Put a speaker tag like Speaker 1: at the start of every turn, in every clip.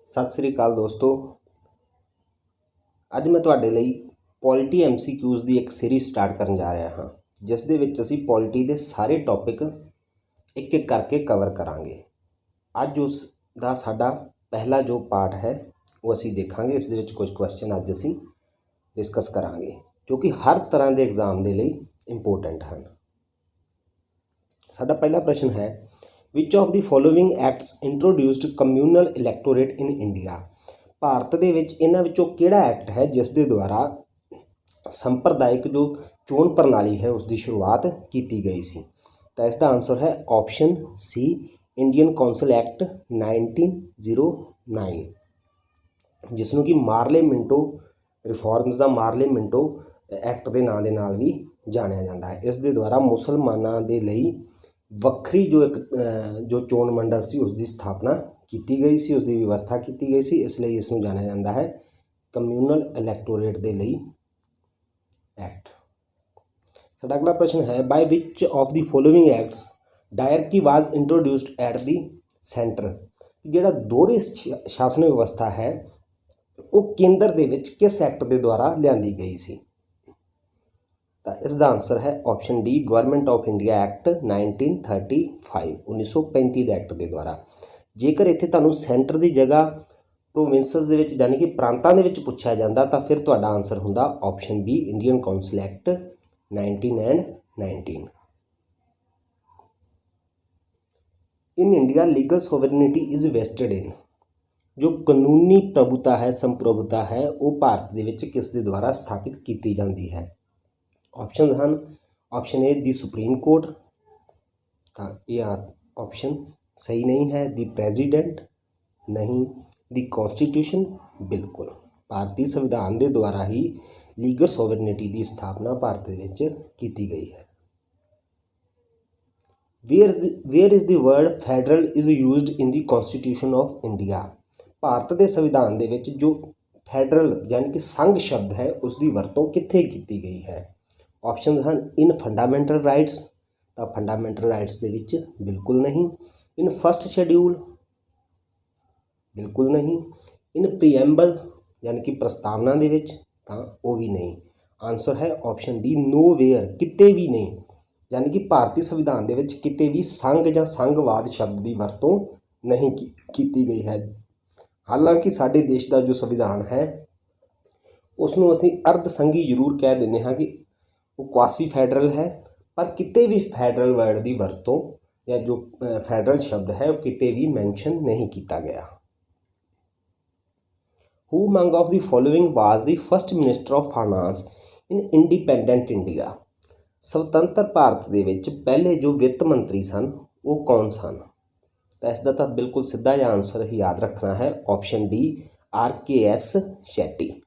Speaker 1: सत श्री अकाल दोस्तों। अज मैं तुहाडे लई पॉलिटी MCQs की एक सीरीज़ स्टार्ट करन जा रहा हाँ, जिस दे विच असीं पॉलिटी के सारे टॉपिक एक एक करके कवर करांगे। अज उसका साडा पहला जो पार्ट है वो असीं देखांगे। इस दे विच कुछ क्वेश्चन अज असीं डिस्कस करांगे जो कि हर तरह के एग्जाम के लिए इंपोर्टेंट हैं। साडा पहला प्रश्न है, which of the following acts introduced communal electorate in India. Bharat दे विच इन्हां विचों किहड़ा एक्ट है जिस दे द्वारा संप्रदायिक जो चोण प्रणाली है उसकी शुरुआत की गई सी। तो इसका आंसर है option C, Indian council Act 1909, जिसनों कि मार्ले मिंटो रिफॉर्म्स का मार्ले मिंटो एक्ट के नाम के नाल भी जानिया जाता है। इस दे द्वारा मुसलमानों के लिए ਵੱਖਰੀ जो चोण मंडल सी उसकी स्थापना की गई सी, उसकी व्यवस्था की गई सी। इसलिए इसनूं जानिया जाता है कम्यूनल इलैक्टोरेट के लिए एक्ट। साडा अगला प्रश्न है, by which of the following acts dyarchy was introduced at the centre. जिहड़ा दोहरे शासन व्यवस्था है वो केंद्र दे विच किस एक्ट के द्वारा लियांदी गई सी। तो इसका आंसर है option D, government of India act 1935 1935 act के द्वारा। जेकर इत्थे तुहानूं सेंटर की जगह प्रोविंसेस दे विच यानी कि प्रांतां दे विच पुछया जांदा तां फिर तुहाडा आंसर हुंदा option B, Indian council act 1919। In India legal sovereignty is vested in. जो कानूनी प्रभुता है, संप्रभुता है, वो भारत दे विच किस दे द्वारा स्थापित की जाती है। ऑप्शन हैं, option A the supreme court, तो यह ऑप्शन सही नहीं है। दी प्रेजिडेंट नहीं, दी कॉन्स्टिट्यूशन बिल्कुल। भारतीय संविधान के द्वारा ही लीगल सोवरेनिटी की स्थापना भारत विच की गई है। Where is the word federal is used in the constitution of India. Bharat के संविधान के जो फैडरल यानी कि संघ शब्द है उसकी वरतों कित्थे की गई है। ऑप्शन हैं, इन फंडामेंटल राइट्स, तो फंडामेंटल राइट्स के विच बिल्कुल नहीं। इन फर्स्ट शेड्यूल बिल्कुल नहीं। इन प्रीएम्बल यानी कि प्रस्तावना दे विच, तो वो भी नहीं। आंसर है ऑप्शन डी, नो वेयर, किते भी नहीं। यानी कि भारतीय संविधान के विच किते भी संघ या संघवाद शब्द की वरतों नहीं की गई है। हालांकि साडे देश का जो संविधान है उसनों असीं अर्ध संघी जरूर कह दिंदे हां कि वो क्वासी फैडरल है, पर किते भी फैडरल वर्ड की वरतों या जो फैडरल शब्द है वो किते भी मैंशन नहीं किया गया। Who among of the following was the first minister of finance in independent India. स्वतंत्र भारत के विच पहले जो वित्त मंत्री सन वो कौन सन। तो इसका तो बिल्कुल सीधा जिहा आंसर ही याद रखना है, option D, RKS Shetty.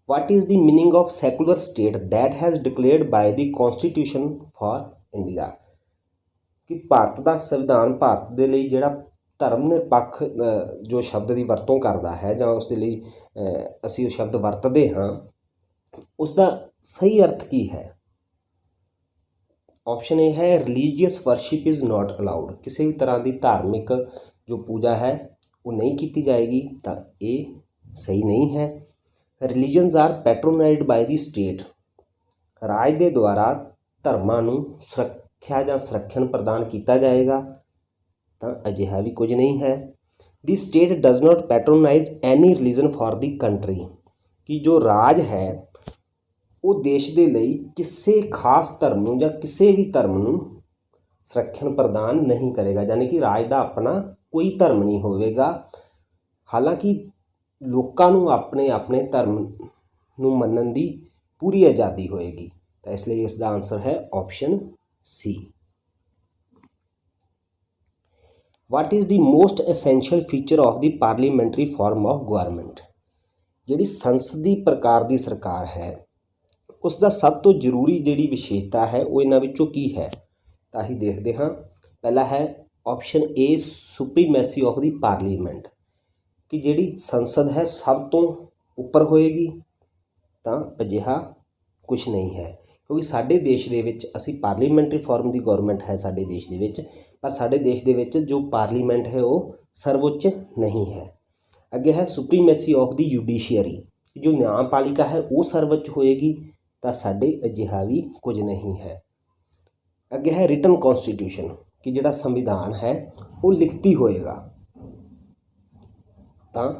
Speaker 1: What is the meaning of secular state that has declared by the Constitution for India। कि भारत का संविधान भारत के लिए जिहड़ा धर्म निरपक्ष जो शब्द की वरतों करता है जां उसके लिए असीं वो शब्द वरतते हाँ, उसका सही अर्थ की है। ऑप्शन ए है, religious worship is not allowed. किसी भी तरह की धार्मिक जो पूजा है वो नहीं की जाएगी, तो ये सही नहीं है। रिलीजनस are patronised by the state. राज के द्वारा धर्मां नूं सुरक्षा या संरक्षण प्रदान किया जाएगा, तो अजिहा भी कुछ नहीं है। The state does not patronise any religion for the country. कि जो राज है वो देश के लिए किसी खास धर्म नूं या किसी भी धर्म नूं संरक्षण प्रदान नहीं करेगा, यानी कि राज का अपना कोई धर्म नहीं होगा। हालांकि लोगों नूं अपने अपने धर्म नूं मनन की पूरी आज़ादी होएगी, तो इसलिए इसका आंसर है option C. What is the most essential feature of the parliamentary form of government. जिहड़ी संसदी प्रकार की सरकार है उसका सब तो जरूरी जिहड़ी विशेषता है वो इन्हां विचों की है, तो असीं देखते हाँ। पहला है option A, supremacy of the parliament. कि जिहड़ी संसद है सब तो उपर होएगी, तो अजिहा कुछ नहीं है, ਕਿਉਂਕਿ ਸਾਡੇ ਦੇਸ਼ ਦੇ ਵਿੱਚ ਅਸੀਂ ਪਾਰਲੀਮੈਂਟਰੀ ਫਾਰਮ ਦੀ ਗੌਰਮੈਂਟ ਹੈ ਸਾਡੇ ਦੇਸ਼ ਦੇ ਵਿੱਚ, ਪਰ ਸਾਡੇ ਦੇਸ਼ ਦੇ ਵਿੱਚ ਜੋ ਪਾਰਲੀਮੈਂਟ ਹੈ ਉਹ ਸਰਵਉੱਚ ਨਹੀਂ ਹੈ। ਅੱਗੇ ਹੈ ਸੁਪਰੀਮੈਸੀ ਆਫ ਦੀ ਜੁਡੀਸ਼ੀਅਰੀ, ਜੋ ਨਿਆਂਪਾਲਿਕਾ ਹੈ ਉਹ ਸਰਵਉੱਚ ਹੋਏਗੀ, ਤਾਂ ਸਾਡੇ ਅਜਿਹਾ ਵੀ ਕੁਝ ਨਹੀਂ ਹੈ। ਅੱਗੇ ਹੈ ਰਿਟਨ ਕੌਂਸਟੀਟਿਊਸ਼ਨ, ਕਿ ਜਿਹੜਾ ਸੰਵਿਧਾਨ ਹੈ ਉਹ ਲਿਖਤੀ ਹੋਏਗਾ, ਤਾਂ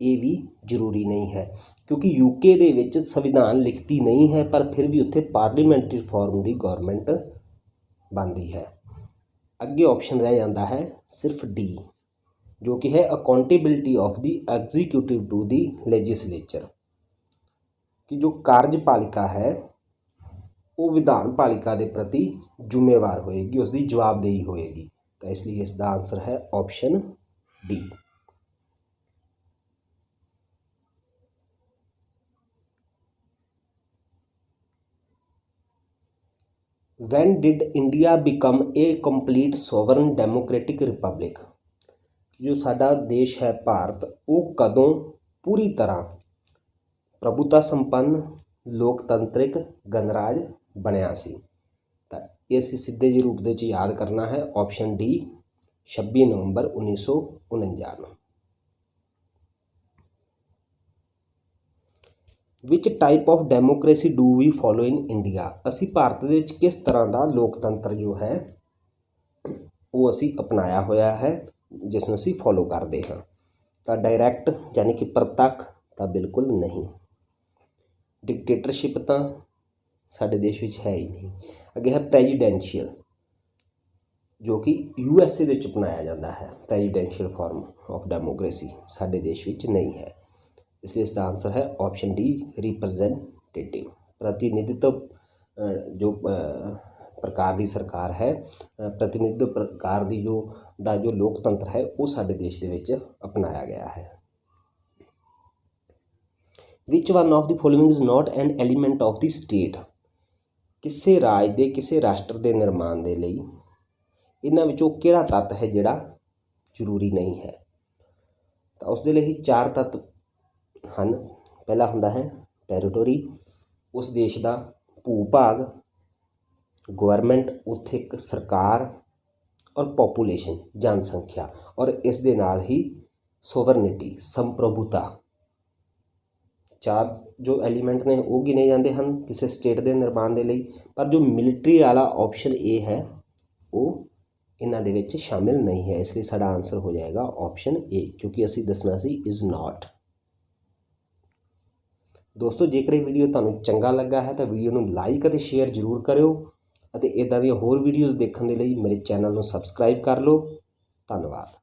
Speaker 1: ਇਹ ਵੀ ਜ਼ਰੂਰੀ ਨਹੀਂ ਹੈ, ਕਿਉਂਕਿ ਯੂਕੇ ਦੇ ਵਿੱਚ ਸੰਵਿਧਾਨ ਲਿਖਤੀ ਨਹੀਂ ਹੈ, ਪਰ ਫਿਰ ਵੀ ਉੱਥੇ ਪਾਰਲੀਮੈਂਟਰੀ ਫਾਰਮ ਦੀ ਗੌਰਮੈਂਟ ਬਣਦੀ ਹੈ। ਅੱਗੇ ਆਪਸ਼ਨ ਰਹਿ ਜਾਂਦਾ ਹੈ ਸਿਰਫ ਡੀ, ਜੋ ਕਿ ਹੈ accountability of the executive to the legislature, ਕਿ ਜੋ ਕਾਰਜਪਾਲਿਕਾ ਹੈ ਉਹ ਵਿਧਾਨ ਪਾਲਿਕਾ ਦੇ ਪ੍ਰਤੀ ਜ਼ਿੰਮੇਵਾਰ ਹੋਏਗੀ, ਉਸ ਦੀ ਜਵਾਬਦੇਹੀ ਹੋਏਗੀ। ਤਾਂ ਇਸ ਲਈ ਇਸ ਦਾ ਆਨਸਰ ਹੈ option D. When did India become a complete sovereign democratic republic? ਜੋ ਸਾਡਾ ਦੇਸ਼ ਹੈ ਭਾਰਤ, ਉਹ ਕਦੋਂ ਪੂਰੀ ਤਰ੍ਹਾਂ ਪ੍ਰਭੂਤਾ ਸੰਪੰਨ ਲੋਕਤੰਤਰਿਕ ਗਣਰਾਜ ਬਣਿਆ ਸੀ? ਤਾਂ ਇਹ ਅਸੀਂ ਸਿੱਧੇ ਜਿਹੇ ਰੂਪ ਦੇ ਵਿੱਚ ਯਾਦ ਕਰਨਾ ਹੈ, ਆਪਸ਼ਨ ਡੀ 26 ਨਵੰਬਰ 1949 ਨੂੰ। Which type of democracy do we follow in India? ਅਸੀਂ ਭਾਰਤ ਦੇ ਵਿੱਚ ਕਿਸ ਤਰ੍ਹਾਂ ਦਾ ਲੋਕਤੰਤਰ ਜੋ ਹੈ ਉਹ ਅਸੀਂ ਅਪਣਾਇਆ ਹੋਇਆ ਹੈ, ਜਿਸ ਨੂੰ ਅਸੀਂ ਫੋਲੋ ਕਰਦੇ ਹਾਂ? ਤਾਂ ਡਾਇਰੈਕਟ ਯਾਨੀ ਕਿ ਪ੍ਰਤੱਖ ਤਾਂ ਬਿਲਕੁਲ ਨਹੀਂ। ਡਿਕਟੇਟਰਸ਼ਿਪ ਤਾਂ ਸਾਡੇ ਦੇਸ਼ ਵਿੱਚ ਹੈ ਹੀ ਨਹੀਂ। ਅੱਗੇ ਹੈ ਪ੍ਰੈਜ਼ੀਡੈਂਸ਼ੀਅਲ, ਜੋ ਕਿ USA ਦੇ ਵਿੱਚ ਅਪਣਾਇਆ ਜਾਂਦਾ ਹੈ। ਪ੍ਰੈਜ਼ੀਡੈਂਸ਼ੀਅਲ ਫਾਰਮ ਆਫ ਡੈਮੋਕ੍ਰੇਸੀ ਸਾਡੇ ਦੇਸ਼ ਵਿੱਚ ਨਹੀਂ ਹੈ, ਇਸ ਲਈ ਇਸ ਦਾ ਆਨਸਰ ਹੈ ਆਪਸ਼ਨ ਡੀ ਰਿਪਰੈਜ਼ੈਂਟੇਟਿਵ। ਪ੍ਰਤੀਨਿਧਿਤਵ ਜੋ ਪ੍ਰਕਾਰ ਦੀ ਸਰਕਾਰ ਹੈ, ਪ੍ਰਤੀਨਿਧਿਤਵ ਪ੍ਰਕਾਰ ਦੀ ਜੋ ਲੋਕਤੰਤਰ ਹੈ ਉਹ ਸਾਡੇ ਦੇਸ਼ ਦੇ ਵਿੱਚ ਅਪਣਾਇਆ ਗਿਆ ਹੈ। Which one of the following is not an element of the state? ਕਿਸੇ ਰਾਜ ਦੇ ਕਿਸੇ ਰਾਸ਼ਟਰ ਦੇ ਨਿਰਮਾਣ ਦੇ ਲਈ ਇਹਨਾਂ ਵਿੱਚੋਂ ਕਿਹੜਾ ਤੱਤ ਹੈ ਜਿਹੜਾ ਜ਼ਰੂਰੀ ਨਹੀਂ ਹੈ? ਤਾਂ ਉਸ ਦੇ ਲਈ 4 ਤੱਤ ਹਨ। ਪਹਿਲਾ ਹੁੰਦਾ ਹੈ ਟੈਰੀਟੋਰੀ, ਉਸ ਦੇਸ਼ ਦਾ ਭੂ ਭਾਗ, ਗਵਰਨਮੈਂਟ, ਉੱਥੇ ਇੱਕ ਸਰਕਾਰ, ਔਰ ਪੋਪੂਲੇਸ਼ਨ ਜਨਸੰਖਿਆ, ਔਰ ਇਸ ਦੇ ਨਾਲ ਹੀ ਸੋਵਰਨਿਟੀ ਸੰਪ੍ਰਭੂਤਾ। 4 ਜੋ ਐਲੀਮੈਂਟ ਨੇ ਉਹ ਗਿਣੇ ਜਾਂਦੇ ਹਨ ਕਿਸੇ ਸਟੇਟ ਦੇ ਨਿਰਮਾਣ ਦੇ ਲਈ, ਪਰ ਜੋ ਮਿਲਟਰੀ ਵਾਲਾ ਆਪਸ਼ਨ ਏ ਹੈ ਉਹ ਇਹਨਾਂ ਦੇ ਵਿੱਚ ਸ਼ਾਮਿਲ ਨਹੀਂ ਹੈ, ਇਸ ਲਈ ਸਾਡਾ ਆਨਸਰ ਹੋ ਜਾਏਗਾ ਆਪਸ਼ਨ ਏ, ਕਿਉਂਕਿ ਅਸੀਂ ਦੱਸਣਾ ਸੀ ਇਜ਼ ਨਾਟ। ਦੋਸਤੋ, ਜੇਕਰ ਇਹ ਵੀਡੀਓ ਤੁਹਾਨੂੰ ਚੰਗਾ ਲੱਗਾ ਹੈ ਤਾਂ ਵੀਡੀਓ ਨੂੰ ਲਾਈਕ ਅਤੇ ਸ਼ੇਅਰ ਜ਼ਰੂਰ ਕਰਿਓ, ਅਤੇ ਇੱਦਾਂ ਦੀਆਂ ਹੋਰ ਵੀਡੀਓਜ਼ ਦੇਖਣ ਦੇ ਲਈ ਮੇਰੇ ਚੈਨਲ ਨੂੰ ਸਬਸਕ੍ਰਾਈਬ ਕਰ ਲਓ। ਧੰਨਵਾਦ।